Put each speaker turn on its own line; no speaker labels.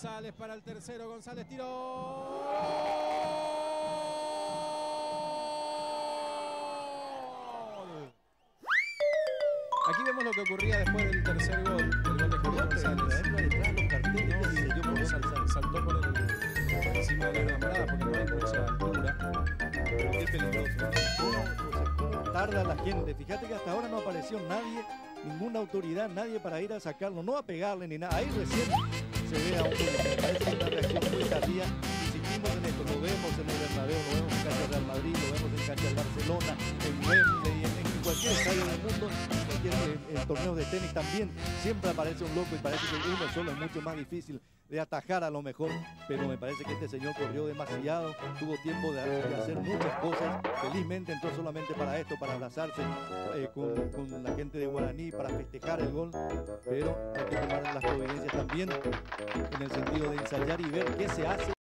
González para el tercero, González tiró. Aquí vemos lo que ocurría después del tercer gol, el gol de Julio González. Saltó por encima de la enamorada porque no hay mucha altura.
Qué peligroso. Tarda la gente. Fíjate que hasta ahora no apareció nadie, ninguna autoridad, nadie para ir a sacarlo, no a pegarle ni nada. Ahí recién se ve a un policía. Parece una reacción muy tardía. Insistimos en esto, lo vemos en el Bernabéu, lo vemos en cancha del Madrid, lo vemos en cancha del Barcelona, en Wembley, en cualquier estadio del mundo, en torneos de tenis también. Siempre aparece un loco y parece que uno solo es mucho más difícil de atajar a lo mejor, pero me parece que este señor corrió demasiado, tuvo tiempo de hacer muchas cosas. Felizmente entró solamente para esto, para abrazarse con la gente de Guaraní, para festejar el gol, pero hay que tomar las providencias también en el sentido de ensayar y ver qué se hace.